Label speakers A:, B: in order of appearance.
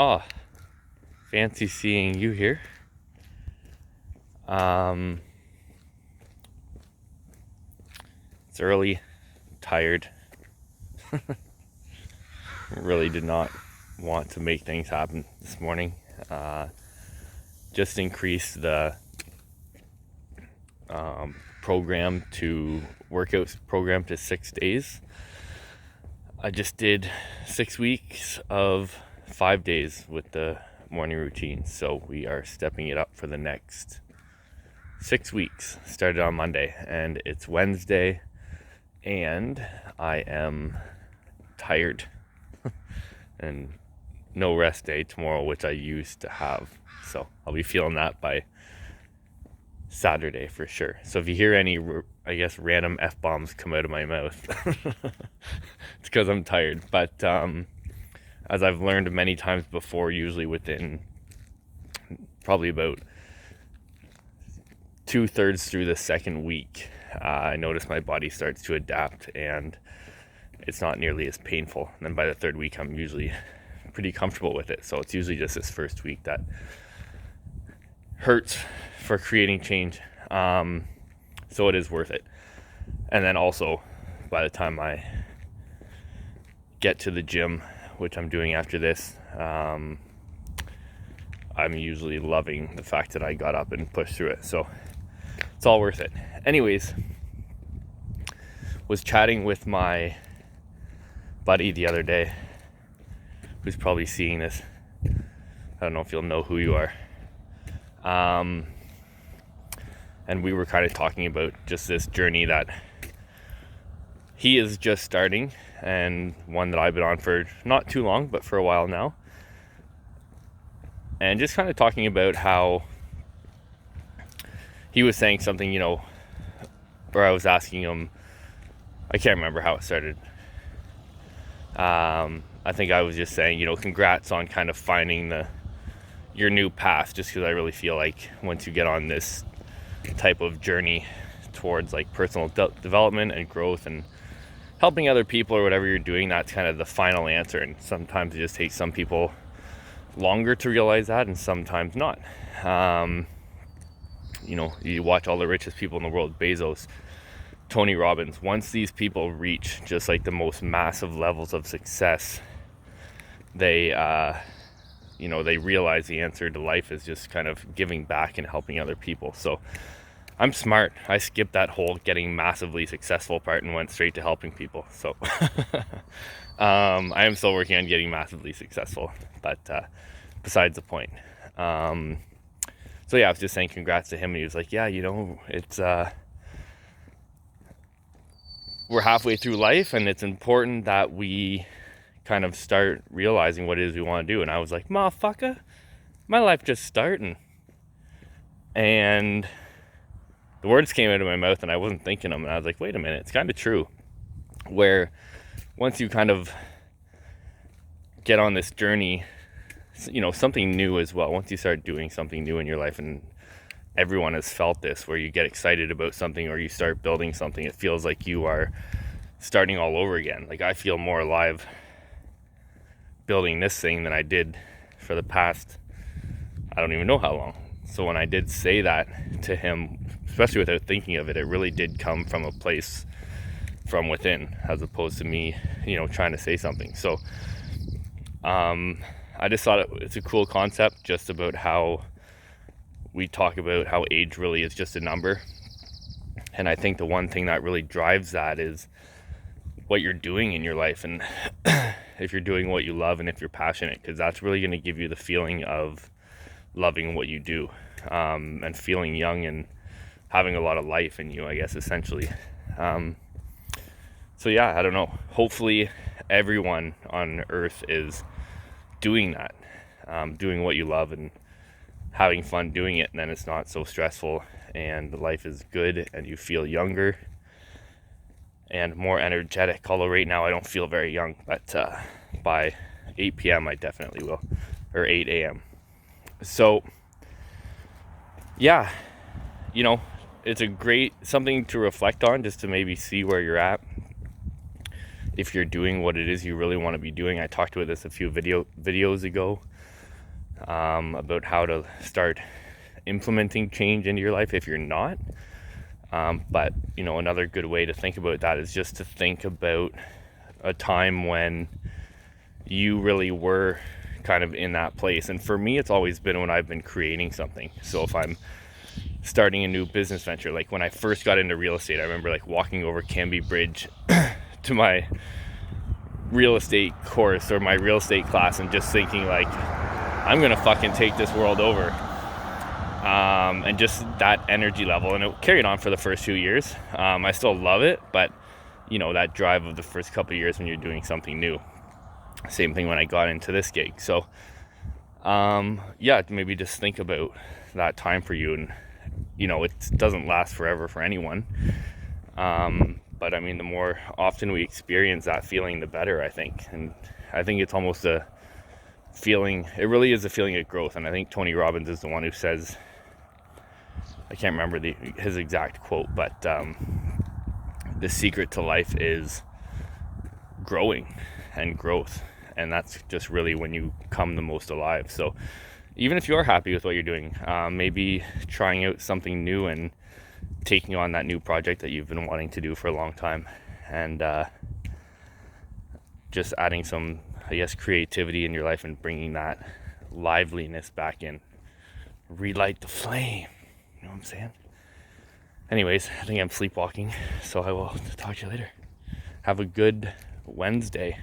A: Oh, fancy seeing you here. It's early, tired. Really did not want to make things happen this morning. Just increased the workout program to 6 days. I just did 6 weeks of 5 days with the morning routine. So we are stepping it up for the next 6 weeks. Started on Monday and it's Wednesday and I am tired and no rest day tomorrow, which I used to have. So I'll be feeling that by Saturday for sure. So if you hear any, random F-bombs come out of my mouth, it's because I'm tired. But as I've learned many times before, usually within probably about 2/3 through the second week, I notice my body starts to adapt and it's not nearly as painful. And then by the third week, I'm usually pretty comfortable with it. So it's usually just this first week that hurts for creating change. So it is worth it. And then also, by the time I get to the gym, which I'm doing after this, I'm usually loving the fact that I got up and pushed through it. So it's all worth it. Anyways, was chatting with my buddy the other day, who's probably seeing this. I don't know if you'll know who you are. And we were kind of talking about just this journey that he is just starting, and one that I've been on for not too long, but for a while now. And just kind of talking about how he was saying something, where I was asking him, I can't remember how it started. I think I was just saying, congrats on kind of finding your new path, just because I really feel like once you get on this type of journey towards like personal development and growth and helping other people or whatever you're doing, that's kind of the final answer. And sometimes it just takes some people longer to realize that and sometimes not. You watch all the richest people in the world, Bezos, Tony Robbins. Once these people reach just like the most massive levels of success, they realize the answer to life is just kind of giving back and helping other people. So I'm smart. I skipped that whole getting massively successful part and went straight to helping people. So I am still working on getting massively successful, but besides the point. So yeah, I was just saying congrats to him, and he was like, yeah, it's we're halfway through life, and it's important that we kind of start realizing what it is we want to do. And I was like, motherfucker, my life just starting. And the words came out of my mouth and I wasn't thinking them, and I was like, wait a minute, it's kind of true. Where once you kind of get on this journey, something new as well, once you start doing something new in your life, and everyone has felt this, where you get excited about something or you start building something, it feels like you are starting all over again. Like I feel more alive building this thing than I did for the past, I don't even know how long. So when I did say that to him, especially without thinking of it, it really did come from a place from within, as opposed to me, trying to say something. So I just thought it's a cool concept, just about how we talk about how age really is just a number. And I think the one thing that really drives that is what you're doing in your life, and if you're doing what you love and if you're passionate, because that's really going to give you the feeling of loving what you do, and feeling young and having a lot of life in you, I guess, essentially. So yeah, I don't know. Hopefully everyone on earth is doing that, doing what you love and having fun doing it, and then it's not so stressful and life is good and you feel younger and more energetic. Although right now I don't feel very young, but by 8 p.m. I definitely will, or 8 a.m. So yeah, it's a great something to reflect on, just to maybe see where you're at. if you're doing what it is you really want to be doing. I talked about this a few videos ago, about how to start implementing change into your life if you're not. But another good way to think about that is just to think about a time when you really were kind of in that place. And for me, it's always been when I've been creating something. So if I'm starting a new business venture, like when I first got into real estate, I remember like walking over Canby Bridge to my real estate course or my real estate class and just thinking like, I'm gonna fucking take this world over. And just that energy level, and it carried on for the first few years. I still love it, but that drive of the first couple of years when you're doing something new. Same thing when I got into this gig. So maybe just think about that time for you. And it doesn't last forever for anyone, but I mean, the more often we experience that feeling, the better, I think. And I think it's almost a feeling, it really is a feeling of growth. And I think Tony Robbins is the one who says, I can't remember his exact quote, but the secret to life is growing and growth. And that's just really when you come the most alive. So even if you're happy with what you're doing, maybe trying out something new and taking on that new project that you've been wanting to do for a long time, and just adding some, I guess, creativity in your life and bringing that liveliness back in. Relight the flame. You know what I'm saying? Anyways, I think I'm sleepwalking, so I will talk to you later. Have a good Wednesday.